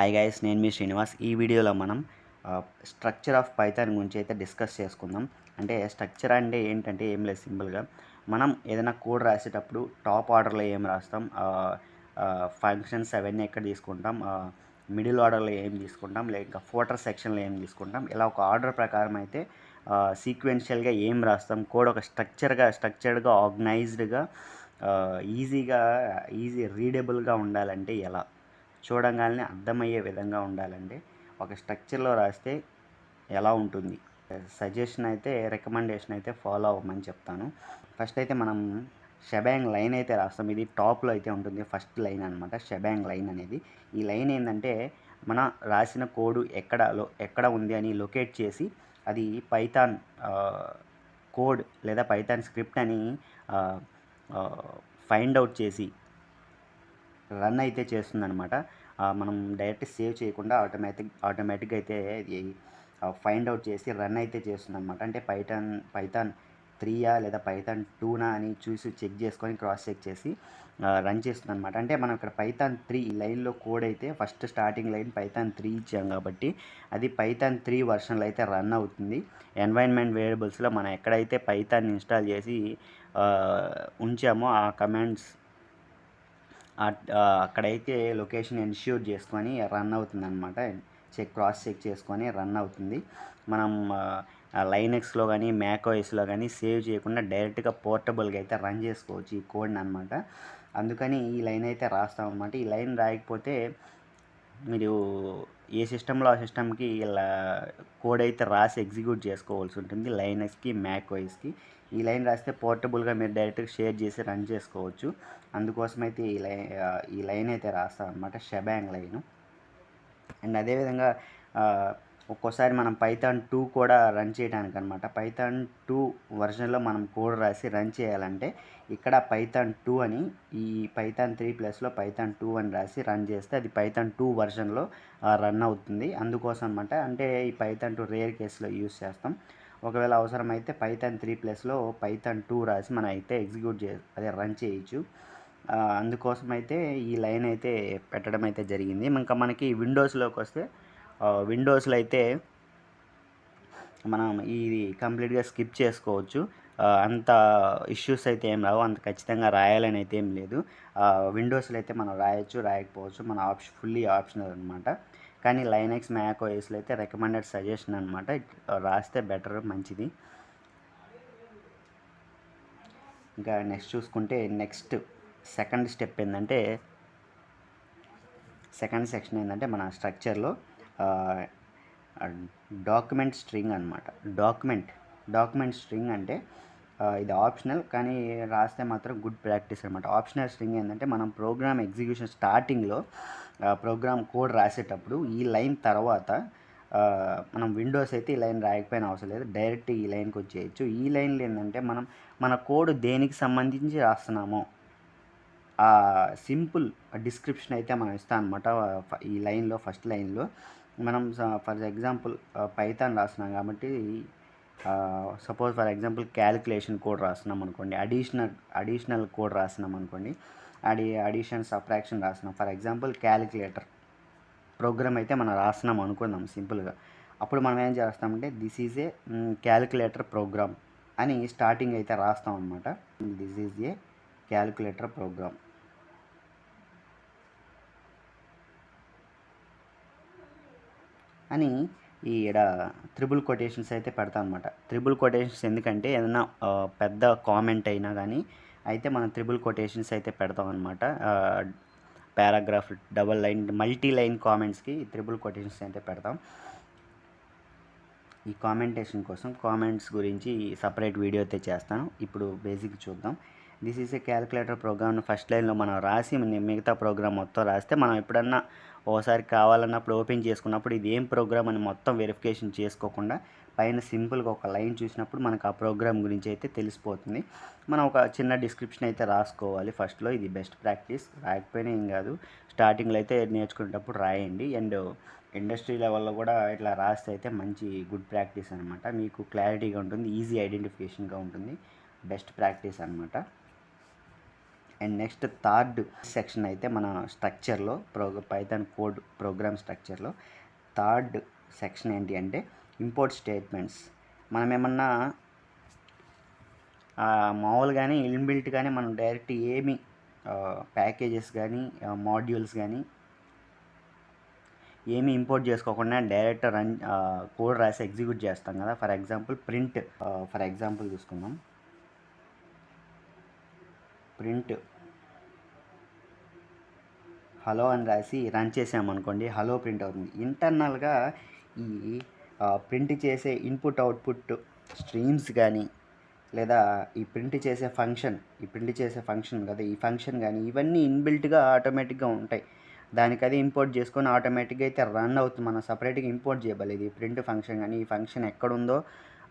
Hi guys, నేను మీ శ్రీనివాస్. ఈ వీడియోలో మనం స్ట్రక్చర్ ఆఫ్ పైథాన్ గురించి అయితే డిస్కస్ చేసుకుందాం. అంటే స్ట్రక్చర్ అంటే ఏంటంటే ఏం లేదు, సింపుల్గా మనం ఏదైనా కోడ్ రాసేటప్పుడు టాప్ ఆర్డర్లో ఏం రాస్తాం, ఫంక్షన్స్ అవన్నీ ఎక్కడ తీసుకుంటాం, మిడిల్ ఆర్డర్లో ఏం తీసుకుంటాం, లేక ఫోటర్ సెక్షన్లో ఏం తీసుకుంటాం, ఇలా ఒక ఆర్డర్ ప్రకారం అయితే సీక్వెన్షియల్గా ఏం రాస్తాం. కోడ్ ఒక స్ట్రక్చర్డ్గా ఆర్గనైజ్డ్గా ఈజీ రీడబుల్గా ఉండాలంటే ఎలా, చూడగానే అర్థమయ్యే విధంగా ఉండాలంటే ఒక స్ట్రక్చర్లో రాస్తే ఎలా ఉంటుంది, రికమెండేషన్ అయితే ఫాలో అవ్వమని చెప్తాను. ఫస్ట్ అయితే మనం షెబాంగ్ లైన్ అయితే రాస్తాం. ఇది టాప్లో అయితే ఉంటుంది, ఫస్ట్ లైన్ అనమాట. షెబాంగ్ లైన్ అనేది, ఈ లైన్ ఏంటంటే మన రాసిన కోడ్ ఎక్కడ ఉంది అని లొకేట్ చేసి అది పైథాన్ కోడ్ లేదా పైథాన్ స్క్రిప్ట్ అని ఫైండ్ అవుట్ చేసి రన్ అయితే చేస్తుందన్నమాట. మనం డైరెక్ట్ సేవ్ చేయకుండా ఆటోమేటిక్గా అయితే ఫైండ్ అవుట్ చేసి రన్ అయితే చేస్తుందన్నమాట. అంటే పైథాన్ 3 లేదా పైథాన్ 2 అని చూసి చెక్ చేసుకొని క్రాస్ చెక్ చేసి రన్ చేస్తుంది అనమాట. అంటే మనం ఇక్కడ పైథాన్ 3 ఈ లైన్లో కోడ్ అయితే ఫస్ట్ స్టార్టింగ్ లైన్ పైథాన్ 3 ఇచ్చాం కాబట్టి అది పైథాన్ 3 వర్షన్లో అయితే రన్ అవుతుంది. ఎన్వైరన్మెంట్ వేరియబుల్స్లో మనం ఎక్కడైతే పైథాన్ ఇన్స్టాల్ చేసి ఉంచామో ఆ కమాండ్స్ అక్కడైతే లొకేషన్ ఎన్ష్యూర్ చేసుకొని రన్ అవుతుందన్నమాట. క్రాస్ చెక్ చేసుకొని రన్ అవుతుంది. మనం లైనెక్స్లో కానీ మ్యాక్ఓఎస్లో కానీ సేవ్ చేయకుండా డైరెక్ట్గా పోర్టబుల్గా అయితే రన్ చేసుకోవచ్చు ఈ కోడ్ని అనమాట. అందుకని ఈ లైన్ అయితే రాస్తాం అనమాట. ఈ లైన్ రాయకపోతే మీరు ఏ సిస్టంలో ఆ సిస్టమ్కి ఇలా కోడ్ అయితే రాసి ఎగ్జిక్యూట్ చేసుకోవాల్సి ఉంటుంది, లైనక్స్కి మ్యాక్ఓఎస్కి. ఈ లైన్ రాస్తే పోర్టబుల్గా మీరు డైరెక్ట్గా షేర్ చేసి రన్ చేసుకోవచ్చు. అందుకోసమైతే ఈ లైన్ అయితే రాస్తాం అనమాట, షెబాంగ్ లైన్. అండ్ అదేవిధంగా ఒక్కోసారి మనం పైథాన్ 2 కూడా రన్ చేయడానికి అనమాట. పైథాన్ 2 వర్షన్లో మనం కోడ్ రాసి రన్ చేయాలంటే ఇక్కడ పైథాన్ 2 అని, ఈ పైథాన్ 3+లో పైథాన్ 2 అని రాసి రన్ చేస్తే అది పైథాన్ 2 వర్షన్లో రన్ అవుతుంది. అందుకోసం అనమాట. అంటే ఈ పైథాన్ 2 రేర్ కేసులో యూస్ చేస్తాం. ఒకవేళ అవసరమైతే పైథాన్ 3+లో పైథాన్ 2 రాసి మనం అయితే రన్ చేయొచ్చు. అందుకోసం అయితే ఈ లైన్ అయితే పెట్టడం అయితే జరిగింది. ఇంకా మనకి విండోస్లోకి వస్తే, విండోస్లో అయితే మనం ఇది కంప్లీట్గా స్కిప్ చేసుకోవచ్చు. అంత ఇష్యూస్ అయితే ఏం రావు, అంత ఖచ్చితంగా రాయాలని అయితే ఏం లేదు. విండోస్లో అయితే మనం రాయొచ్చు, రాయకపోవచ్చు, మన ఫుల్లీ ఆప్షనల్ అనమాట. కానీ లైనక్స్ మ్యాక్ఓఎస్లో అయితే రికమెండెడ్ సజెషన్ అనమాట, రాస్తే బెటర్, మంచిది. ఇంకా నెక్స్ట్ చూసుకుంటే సెకండ్ సెక్షన్ ఏంటంటే మన స్ట్రక్చర్లో డాక్యుమెంట్ స్ట్రింగ్ అనమాట. డాక్యుమెంట్ స్ట్రింగ్ అంటే ఇది ఆప్షనల్, కానీ రాస్తే మాత్రం గుడ్ ప్రాక్టీస్ అనమాట. ఆప్షనల్ స్ట్రింగ్ ఏంటంటే మనం ప్రోగ్రామ్ ఎగ్జిక్యూషన్ స్టార్టింగ్లో ప్రోగ్రామ్ కోడ్ రాసేటప్పుడు ఈ లైన్ తర్వాత మనం విండోస్ అయితే ఈ లైన్ రాయకపోయినా అవసరం లేదు, డైరెక్ట్ ఈ లైన్కి వచ్చేయచ్చు. ఈ లైన్లో ఏంటంటే మనం మన కోడ్ దేనికి సంబంధించి రాస్తున్నామో ఆ సింపుల్ డిస్క్రిప్షన్ అయితే మనం ఇస్తాం అనమాట. ఈ లైన్లో ఫస్ట్ లైన్లో మనం ఫర్ ఎగ్జాంపుల్ పైథాన్ రాస్తున్నాం కాబట్టి, suppose for example calculation code రాస్తున్నాం అనుకోండి, అడిషనల్ కోడ్ రాస్తున్నాం అనుకోండి, అడిషన్ సబ్ట్రాక్షన్ రాస్తున్నాం. ఫర్ ఎగ్జాంపుల్ క్యాలిక్యులేటర్ ప్రోగ్రామ్ అయితే మనం రాస్తున్నాం అనుకుందాం సింపుల్గా. అప్పుడు మనం ఏం చేస్తామంటే this is a calculator program అని స్టార్టింగ్ అయితే రాస్తాం అనమాట. This is a calculator program అని ఈడ త్రిబుల్ కొటేషన్స్ అయితే పెడతాం అనమాట. త్రిబుల్ కొటేషన్స్ ఎందుకంటే ఏదైనా పెద్ద కామెంట్ అయినా కానీ అయితే మనం త్రిబుల్ కొటేషన్స్ అయితే పెడతాం అనమాట. Paragraph, double line, multi line కామెంట్స్కి త్రిబుల్ కొటేషన్స్ అయితే పెడతాం. ఈ కామెంట్స్ గురించి సపరేట్ వీడియో అయితే చేస్తాను. ఇప్పుడు బేసిక్ చూద్దాం. దిస్ ఈజ్ ఏ క్యాలిక్యులేటర్ ప్రోగ్రామ్ను ఫస్ట్ లైన్లో మనం రాసి మిగతా ప్రోగ్రామ్ మొత్తం రాస్తే మనం ఎప్పుడన్నా ఓసారి కావాలన్నప్పుడు ఓపెన్ చేసుకున్నప్పుడు ఇది ఏం ప్రోగ్రామ్ అని మొత్తం వెరిఫికేషన్ చేసుకోకుండా పైన సింపుల్గా ఒక లైన్ చూసినప్పుడు మనకు ఆ ప్రోగ్రామ్ గురించి అయితే తెలిసిపోతుంది. మనం ఒక చిన్న డిస్క్రిప్షన్ అయితే రాసుకోవాలి ఫస్ట్లో. ఇది బెస్ట్ ప్రాక్టీస్, రాయకపోయినా ఏం కాదు, స్టార్టింగ్లో అయితే నేర్చుకునేటప్పుడు రాయండి. అండ్ ఇండస్ట్రీ లెవెల్లో కూడా ఇట్లా రాస్తే అయితే మంచి గుడ్ ప్రాక్టీస్ అనమాట. మీకు క్లారిటీగా ఉంటుంది, ఈజీ ఐడెంటిఫికేషన్గా ఉంటుంది, బెస్ట్ ప్రాక్టీస్ అనమాట. అండ్ నెక్స్ట్ థర్డ్ సెక్షన్ అయితే మన స్ట్రక్చర్లో పైథాన్ కోడ్ ప్రోగ్రామ్ స్ట్రక్చర్లో థర్డ్ సెక్షన్ ఏంటి అంటే ఇంపోర్ట్ స్టేట్మెంట్స్. మనం ఏమన్నా మామూలుగానే ఇన్బిల్ట్ కానీ మనం డైరెక్ట్ ఏమి ప్యాకేజెస్ కానీ మాడ్యూల్స్ కానీ ఏమి ఇంపోర్ట్ చేసుకోకుండా డైరెక్ట్ రన్ కోడ్ రాసి ఎగ్జిక్యూట్ చేస్తాం కదా. ఫర్ ఎగ్జాంపుల్ చూసుకుందాం. ప్రింట్ హలో అని రాసి రన్ చేసామనుకోండి, హలో ప్రింట్ అవుతుంది. ఇంటర్నల్గా ఈ ప్రింట్ చేసే ఇన్పుట్ అవుట్పుట్ స్ట్రీమ్స్ కానీ లేదా ఈ ప్రింట్ చేసే ఫంక్షన్ కదా, ఈ ఫంక్షన్ కానీ ఇవన్నీ ఇన్బిల్ట్గా ఆటోమేటిక్గా ఉంటాయి. దానికి అది ఇంపోర్ట్ చేసుకొని ఆటోమేటిక్గా అయితే రన్ అవుతుంది. మనం సపరేట్గా ఇంపోర్ట్ చేయబలేదు. ఈ ప్రింట్ ఫంక్షన్ కానీ ఈ ఫంక్షన్ ఎక్కడుందో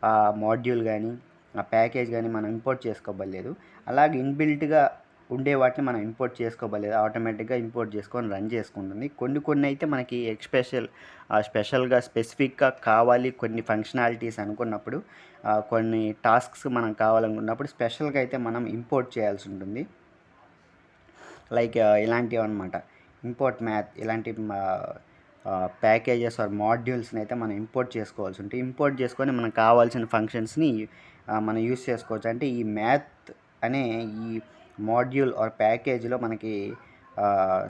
ఆ మాడ్యూల్ కానీ ఆ ప్యాకేజ్ కానీ మనం ఇంపోర్ట్ చేసుకోబలేదు. అలాగే ఇన్బిల్ట్గా ఉండే వాటిని మనం ఇంపోర్ట్ చేసుకోబలేదు. ఆటోమేటిక్గా ఇంపోర్ట్ చేసుకొని రన్ చేసుకుంటుంది. కొన్ని అయితే మనకి స్పెషల్గా స్పెసిఫిక్గా కావాలి కొన్ని ఫంక్షనాలిటీస్ అనుకున్నప్పుడు, కొన్ని టాస్క్స్ మనం కావాలనుకున్నప్పుడు స్పెషల్గా అయితే మనం ఇంపోర్ట్ చేయాల్సి ఉంటుంది. లైక్ ఇలాంటివి అనమాట. ఇంపోర్ట్ మ్యాథ్ ఇలాంటి ప్యాకేజెస్ ఆర్ మాడ్యూల్స్ని అయితే మనం ఇంపోర్ట్ చేసుకోవాల్సి ఉంటుంది. ఇంపోర్ట్ చేసుకొని మనకు కావాల్సిన ఫంక్షన్స్ని మనం యూస్ చేసుకోవచ్చు. అంటే ఈ మ్యాథ్ అనే ఈ మాడ్యూల్ ఆర్ ప్యాకేజ్లో మనకి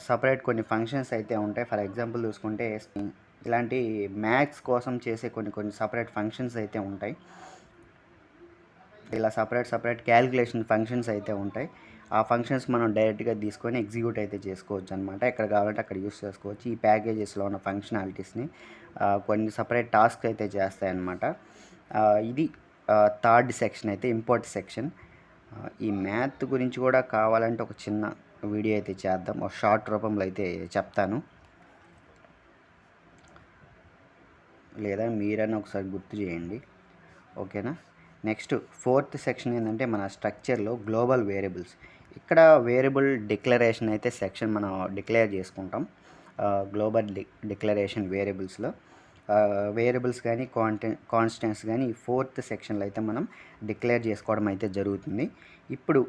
సపరేట్ కొన్ని ఫంక్షన్స్ అయితే ఉంటాయి. ఫర్ ఎగ్జాంపుల్ చూసుకుంటే ఇలాంటి మ్యాథ్స్ కోసం చేసే కొన్ని సపరేట్ ఫంక్షన్స్ అయితే ఉంటాయి. ఇలా సపరేట్ క్యాలిక్యులేషన్ ఫంక్షన్స్ అయితే ఉంటాయి. ఆ ఫంక్షన్స్ మనం డైరెక్ట్గా తీసుకొని ఎగ్జిక్యూట్ అయితే చేసుకోవచ్చు అనమాట. ఎక్కడ కావాలంటే అక్కడ యూస్ చేసుకోవచ్చు. ఈ ప్యాకేజెస్లో ఉన్న ఫంక్షనాలిటీస్ని కొన్ని సపరేట్ టాస్క్ అయితే చేస్తాయన్నమాట. ఇది థర్డ్ సెక్షన్ అయితే ఇంపోర్ట్ సెక్షన్. ఈ మ్యాథ్ గురించి కూడా కావాలంటే ఒక చిన్న వీడియో అయితే చేద్దాం, ఒక షార్ట్ రూపంలో అయితే చెప్తాను, లేదా మీరైనా ఒకసారి గుర్తు చేయండి. ఓకేనా. నెక్స్ట్ ఫోర్త్ సెక్షన్ ఏంటంటే మన స్ట్రక్చర్లో గ్లోబల్ వేరియబుల్స్. ఇక్కడ వేరియబుల్ డిక్లరేషన్ అయితే సెక్షన్ మనం డిక్లేర్ చేసుకుంటాం. గ్లోబల్ డిక్లరేషన్ వేరియబుల్స్లో వేరియబుల్స్ కానీ కాన్స్టెంట్స్ కానీ ఈ ఫోర్త్ సెక్షన్లో అయితే మనం డిక్లేర్ చేసుకోవడం అయితే జరుగుతుంది. ఇప్పుడు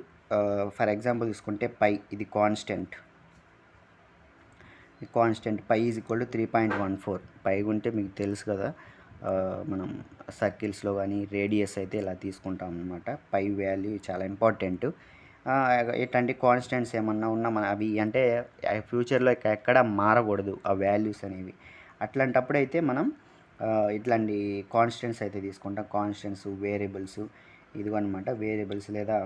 ఫర్ ఎగ్జాంపుల్ తీసుకుంటే పై, ఇది constant pi is equal to 3.14. Pi ఉంటే మీకు తెలుసు కదా, మనం సర్కిల్స్లో కానీ రేడియస్ అయితే ఇలా తీసుకుంటాం అనమాట. పై వాల్యూ చాలా ఇంపార్టెంట్. ఇట్లాంటి కాన్స్టెంట్స్ ఏమన్నా ఉన్నా మన అవి అంటే ఫ్యూచర్లో ఎక్కడ మారకూడదు ఆ వాల్యూస్ అనేవి. అట్లాంటప్పుడు అయితే మనం ఇట్లాంటి కాన్స్టెంట్స్ అయితే తీసుకుంటాం. కాన్స్టెంట్స్, వేరియబుల్స్ ఇదిగోనమాట. వేరియబుల్స్ లేదా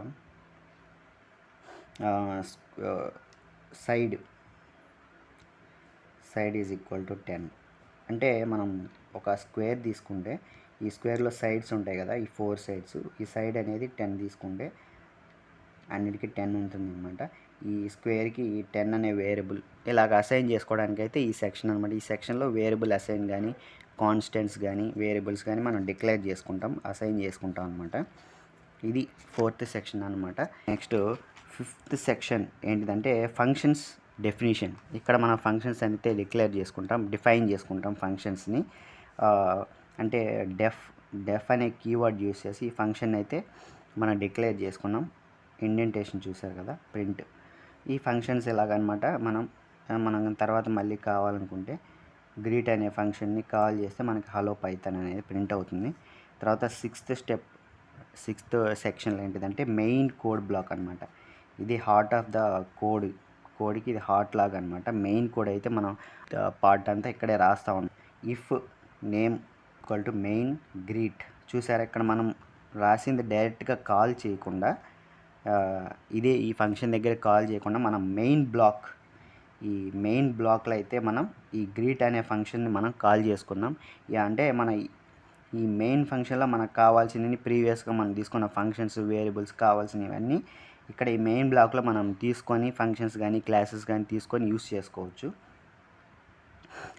సైడ్ ఈజ్ ఈక్వల్ టు 10. అంటే మనం ఒక స్క్వేర్ తీసుకుంటే ఈ స్క్వేర్లో సైడ్స్ ఉంటాయి కదా, ఈ 4 సైడ్స్, ఈ సైడ్ అనేది 10 తీసుకుంటే అన్నిటికీ 10 ఉంటుంది అనమాట. ఈ స్క్వేర్కి 10 అనే వేరియబుల్ ఇలాగ అసైన్ చేసుకోవడానికి అయితే ఈ సెక్షన్ అనమాట. ఈ సెక్షన్లో వేరియబుల్ అసైన్ కానీ కాన్స్టెంట్స్ కానీ వేరియబుల్స్ కానీ మనం డిక్లేర్ చేసుకుంటాం, అసైన్ చేసుకుంటాం అనమాట. ఇది ఫోర్త్ సెక్షన్ అనమాట. నెక్స్ట్ ఫిఫ్త్ సెక్షన్ ఏంటిదంటే ఫంక్షన్స్ డెఫినిషన్. ఇక్కడ మనం ఫంక్షన్స్ అయితే డిఫైన్ చేసుకుంటాం ఫంక్షన్స్ని. అంటే డెఫ్ అనే కీవర్డ్ యూస్ చేసి ఈ ఫంక్షన్ అయితే మనం డిక్లేర్ చేసుకున్నాం. ఇండెంటేషన్ చూసారు కదా, ప్రింట్. ఈ ఫంక్షన్స్ ఎలాగనమాట, మనం తర్వాత మళ్ళీ కావాలనుకుంటే గ్రీట్ అనే ఫంక్షన్ని కాల్ చేస్తే మనకి హలో పైథాన్ అనేది ప్రింట్ అవుతుంది. తర్వాత సిక్స్త్ సెక్షన్లో ఏంటిదంటే మెయిన్ కోడ్ బ్లాక్ అనమాట. ఇది హార్ట్ ఆఫ్ ద కోడ్కి ఇది హార్ట్ లాగా అనమాట. మెయిన్ కోడ్ అయితే మనం పార్ట్ అంతా ఇక్కడే రాస్తూ ఉన్నాం. If name equal to main greet. చూసారా, ఇక్కడ మనం రాసింది డైరెక్ట్గా కాల్ చేయకుండా, ఇదే ఈ ఫంక్షన్ దగ్గర కాల్ చేయకుండా మనం మెయిన్ బ్లాక్లో అయితే మనం ఈ గ్రీట్ అనే ఫంక్షన్ని మనం కాల్ చేసుకున్నాం. అంటే మన ఈ మెయిన్ ఫంక్షన్లో మనకు కావాల్సినవి ప్రీవియస్గా మనం తీసుకున్న ఫంక్షన్స్, వేరియబుల్స్ కావాల్సినవన్నీ ఇక్కడ ఈ మెయిన్ బ్లాక్లో మనం తీసుకొని ఫంక్షన్స్ కానీ క్లాసెస్ కానీ తీసుకొని యూస్ చేసుకోవచ్చు.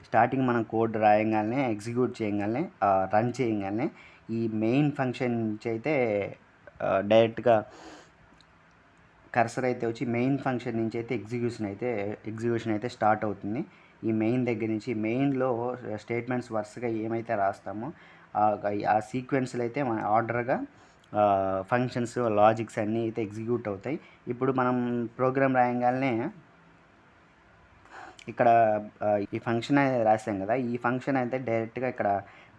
స్టార్టింగ్ మనం కోడ్ రాయగానే, ఎగ్జిక్యూట్ చేయగానే, రన్ చేయగానే ఈ మెయిన్ ఫంక్షన్ నుంచి అయితే డైరెక్ట్గా కర్సర్ అయితే వచ్చి మెయిన్ ఫంక్షన్ నుంచి అయితే ఎగ్జిక్యూషన్ అయితే స్టార్ట్ అవుతుంది. ఈ మెయిన్ దగ్గర నుంచి మెయిన్లో స్టేట్మెంట్స్ వరుసగా ఏమైతే రాస్తామో ఆ సీక్వెన్స్లో అయితే మన ఆర్డర్గా ఫంక్షన్స్ లాజిక్స్ అన్నీ అయితే ఎగ్జిక్యూట్ అవుతాయి. ఇప్పుడు మనం ప్రోగ్రామ్ రాయంగానే ఇక్కడ ఈ ఫంక్షన్ అనేది రాసాం కదా, ఈ ఫంక్షన్ అయితే డైరెక్ట్గా ఇక్కడ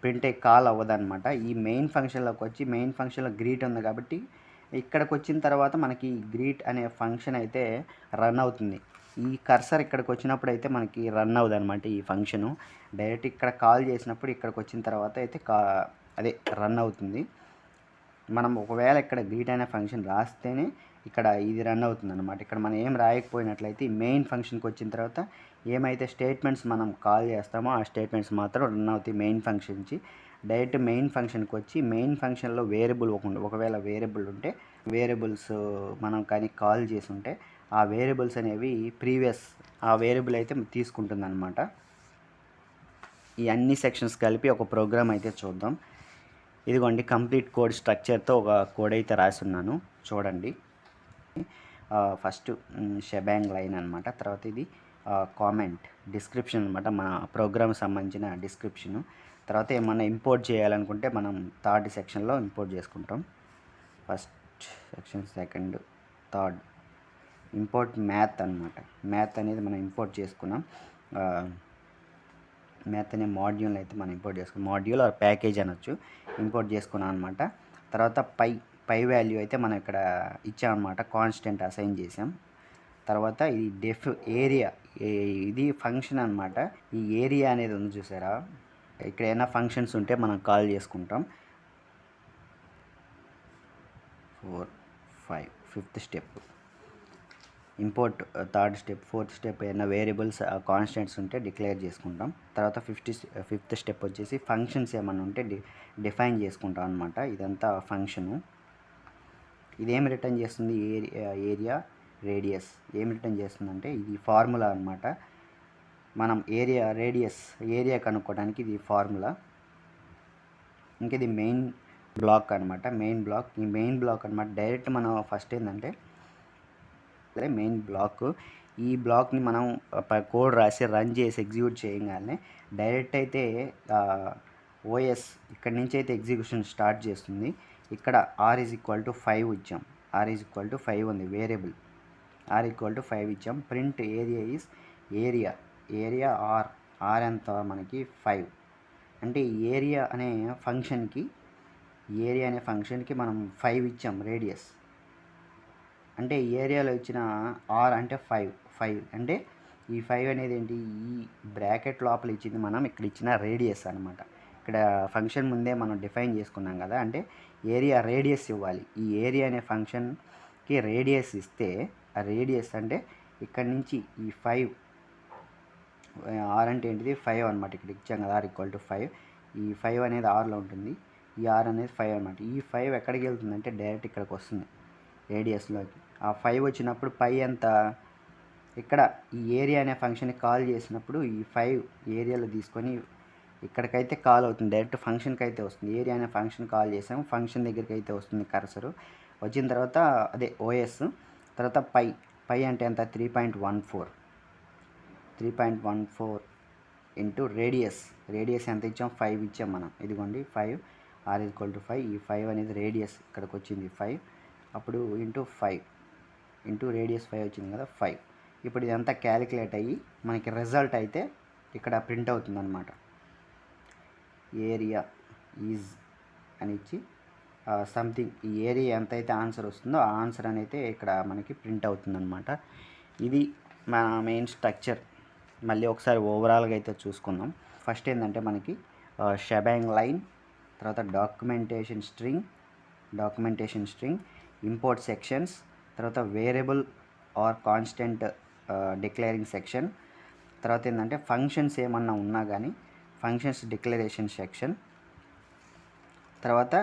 ప్రింట్ అయ్యి కాల్ అవ్వదన్నమాట. ఈ మెయిన్ ఫంక్షన్లోకి వచ్చి మెయిన్ ఫంక్షన్లో గ్రీట్ ఉంది కాబట్టి ఇక్కడికి వచ్చిన తర్వాత మనకి గ్రీట్ అనే ఫంక్షన్ అయితే రన్ అవుతుంది. ఈ కర్సర్ ఇక్కడికి వచ్చినప్పుడు అయితే మనకి రన్ అవ్వదు అనమాట ఈ ఫంక్షను. డైరెక్ట్ ఇక్కడ కాల్ చేసినప్పుడు ఇక్కడికి వచ్చిన తర్వాత అయితే అదే రన్ అవుతుంది. మనం ఒకవేళ ఇక్కడ గ్రీట్ అనే ఫంక్షన్ రాస్తేనే ఇక్కడ ఇది రన్ అవుతుంది అనమాట. ఇక్కడ మనం ఏం రాయకపోయినట్లయితే మెయిన్ ఫంక్షన్కి వచ్చిన తర్వాత ఏమైతే స్టేట్మెంట్స్ మనం కాల్ చేస్తామో ఆ స్టేట్మెంట్స్ మాత్రం రన్ అవుతాయి మెయిన్ ఫంక్షన్ నుంచి. డైరెక్ట్ మెయిన్ ఫంక్షన్కి వచ్చి మెయిన్ ఫంక్షన్లో వేరియబుల్ ఒకవేళ వేరియబుల్ ఉంటే వేరియబుల్స్ మనం కానీ కాల్ చేసి ఉంటే ఆ వేరియబుల్స్ అనేవి ప్రీవియస్ ఆ వేరియబుల్ అయితే తీసుకుంటుంది అనమాట. ఈ అన్ని సెక్షన్స్ కలిపి ఒక ప్రోగ్రామ్ అయితే చూద్దాం. ఇదిగోండి కంప్లీట్ కోడ్ స్ట్రక్చర్తో ఒక కోడ్ అయితే రాసున్నాను చూడండి. ఫస్ట్ షెబాంగ్ లైన్ అనమాట, తర్వాత ఇది కామెంట్ డిస్క్రిప్షన్ అనమాట, మన ప్రోగ్రామ్ సంబంధించిన డిస్క్రిప్షను. తర్వాత ఏమన్నా ఇంపోర్ట్ చేయాలనుకుంటే మనం థర్డ్ సెక్షన్లో ఇంపోర్ట్ చేసుకుంటాం. First section, second, third import math అనమాట. మ్యాథ్ అనేది మనం ఇంపోర్ట్ చేసుకున్నాం. మ్యాథ్ అనే మాడ్యూల్ అయితే మనం ఇంపోర్ట్ చేసుకున్నాం. మాడ్యూల్ ఆర్ ప్యాకేజ్ అనొచ్చు. ఇంపోర్ట్ చేసుకున్నాం అనమాట. తర్వాత పై వాల్యూ అయితే మనం ఇక్కడ ఇచ్చామన్నమాట, కాన్స్టెంట్ అసైన్ చేసాం. తర్వాత ఇది ఏరియా, ఇది ఫంక్షన్ అనమాట. ఈ ఏరియా అనేది ఉంది చూసారా, ఇక్కడ ఏమైనా ఫంక్షన్స్ ఉంటే మనం కాల్ చేసుకుంటాం. 4, 5 fifth step import, third step, fourth step ఏమైనా వేరియబుల్స్ కాన్స్టెంట్స్ ఉంటే డిక్లేర్ చేసుకుంటాం. తర్వాత ఫిఫ్త్ స్టెప్ వచ్చేసి ఫంక్షన్స్ ఏమైనా ఉంటే డిఫైన్ చేసుకుంటాం అనమాట. ఇదంతా ఫంక్షను. ఇదేం రిటర్న్ చేస్తుంది, ఏరియా రేడియస్ ఏం రిటర్న్ చేస్తుందంటే ఇది ఫార్ములా అనమాట. మనం ఏరియా కనుక్కోవడానికి ఇది ఫార్ములా. ఇంక ఇది మెయిన్ బ్లాక్ అనమాట. ఈ మెయిన్ బ్లాక్ అనమాట. డైరెక్ట్ మనం ఫస్ట్ ఏంటంటే మెయిన్ బ్లాక్, ఈ బ్లాక్ని మనం కోడ్ రాసి రన్ చేసి ఎగ్జిక్యూట్ చేయగానే డైరెక్ట్ అయితే ఓఎస్ ఇక్కడి నుంచి అయితే ఎగ్జిక్యూషన్ స్టార్ట్ చేస్తుంది. ఇక్కడ r=5 ఇచ్చాం. r=5 ఉంది వేరియబుల్. r=5 ఇచ్చాం. ప్రింట్ ఏరియా ఆర్ ఎంత మనకి 5. అంటే ఏరియా అనే ఫంక్షన్కి మనం 5 ఇచ్చాం రేడియస్. అంటే ఏరియాలో ఇచ్చిన ఆర్ అంటే 5 అంటే ఈ 5 అనేది ఏంటి, ఈ బ్రాకెట్ లోపల ఇచ్చింది మనం ఇక్కడ ఇచ్చిన రేడియస్ అనమాట. ఇక్కడ ఫంక్షన్ ముందే మనం డిఫైన్ చేసుకున్నాం కదా, అంటే ఏరియా రేడియస్ ఇవ్వాలి. ఈ ఏరియా అనే ఫంక్షన్కి రేడియస్ ఇస్తే ఆ రేడియస్ అంటే ఇక్కడ నుంచి ఈ 5, ఆర్ అంటే ఏంటిది 5 అనమాట. ఇక్కడ ఇచ్చాం కదా r=5. ఈ 5 అనేది ఆర్లో ఉంటుంది, ఈ ఆర్ అనేది 5 అనమాట. ఈ 5 ఎక్కడికి వెళ్తుందంటే డైరెక్ట్ ఇక్కడికి వస్తుంది రేడియస్లోకి. ఆ 5 వచ్చినప్పుడు పై ఎంత, ఇక్కడ ఈ ఏరియా అనే ఫంక్షన్కి కాల్ చేసినప్పుడు ఈ 5 ఏరియాలో తీసుకొని ఇక్కడికైతే కాల్ అవుతుంది, డైరెక్ట్ ఫంక్షన్కి అయితే వస్తుంది. ఏరియా అనే ఫంక్షన్ కాల్ చేసాము, ఫంక్షన్ దగ్గరికి అయితే వస్తుంది కర్సరు. వచ్చిన తర్వాత అదే ఓఎస్. తర్వాత పై అంటే ఎంత, 3.14 ఇంటూ రేడియస్ ఎంత ఇచ్చాం, 5 ఇచ్చాం మనం. ఇదిగోండి 5, r=5. ఈ 5 అనేది రేడియస్ ఇక్కడికి వచ్చింది 5. అప్పుడు ఇంటూ రేడియస్ 5 వచ్చింది కదా 5. ఇప్పుడు ఇదంతా క్యాలిక్యులేట్ అయ్యి మనకి రిజల్ట్ అయితే ఇక్కడ ప్రింట్ అవుతుంది అనమాట. ఏరియా ఈజ్ అని ఇచ్చి సంథింగ్, ఈ ఏరియా ఎంత అయితే ఆన్సర్ వస్తుందో ఆ ఆన్సర్ అని అయితే ఇక్కడ మనకి ప్రింట్ అవుతుంది అనమాట. ఇది మన మెయిన్ స్ట్రక్చర్. మళ్ళీ ఒకసారి ఓవరాల్గా అయితే చూసుకుందాం. ఫస్ట్ ఏంటంటే మనకి షెబాంగ్ లైన్, తర్వాత డాక్యుమెంటేషన్ స్ట్రింగ్, ఇంపోర్ట్ సెక్షన్స్, తర్వాత variable or constant declaring section, తర్వాత ఏంటంటే ఫంక్షన్స్ ఏమన్నా ఉన్నా కానీ ఫంక్షన్స్ డిక్లరేషన్ సెక్షన్, తర్వాత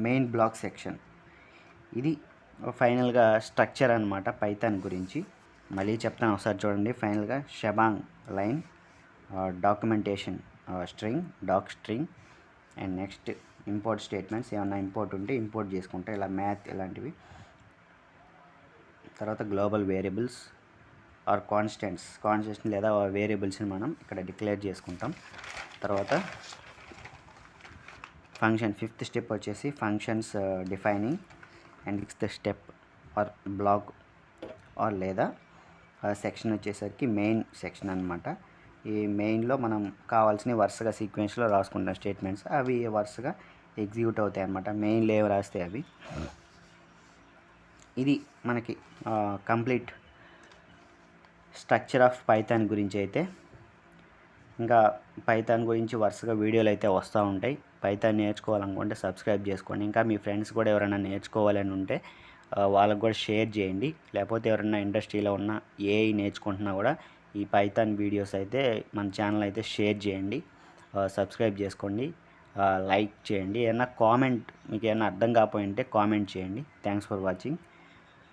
మెయిన్ బ్లాక్ సెక్షన్. ఇది ఫైనల్గా స్ట్రక్చర్ అనమాట పైథాన్ గురించి. మళ్ళీ చెప్తాను ఒకసారి చూడండి. ఫైనల్గా shebang line, documentation string, and next import statements ఏమన్నా ఇంపోర్ట్ ఉంటే ఇంపోర్ట్ చేసుకుంటే ఇలా మ్యాథ్ ఇలాంటివి. తర్వాత గ్లోబల్ వేరియబుల్స్ ఆర్ కాన్స్టెంట్స్ లేదా వేరియబుల్స్ని మనం ఇక్కడ డిక్లేర్ చేసుకుంటాం. తర్వాత ఫంక్షన్ 5th స్టెప్ వచ్చేసి functions defining, and 6th step or block or లేదా సెక్షన్ వచ్చేసరికి మెయిన్ సెక్షన్ అనమాట. ఈ మెయిన్లో మనం కావాల్సిన వరుసగా సీక్వెన్స్లో రాసుకుంటాం స్టేట్మెంట్స్, అవి వరుసగా ఎగ్జిక్యూట్ అవుతాయి అన్నమాట. మెయిన్లో ఏవి రాస్తే అవి. ఇది మనకి కంప్లీట్ స్ట్రక్చర్ ఆఫ్ పైథాన్ గురించి అయితే. ఇంకా పైథాన్ గురించి వరుసగా వీడియోలు అయితే వస్తూ ఉంటాయి. పైథాన్ నేర్చుకోవాలనుకుంటే సబ్స్క్రైబ్ చేసుకోండి. ఇంకా మీ ఫ్రెండ్స్ కూడా ఎవరైనా నేర్చుకోవాలని ఉంటే వాళ్ళకు కూడా షేర్ చేయండి. లేకపోతే ఎవరైనా ఇండస్ట్రీలో ఉన్న ఏఐ నేర్చుకుంటున్నా కూడా ఈ పైథాన్ వీడియోస్ అయితే మన ఛానల్ అయితే షేర్ చేయండి, సబ్స్క్రైబ్ చేసుకోండి, లైక్ చేయండి. ఏదైనా కామెంట్ మీకు ఏమైనా అర్థం కాకపోయింటే కామెంట్ చేయండి. Thanks for watching.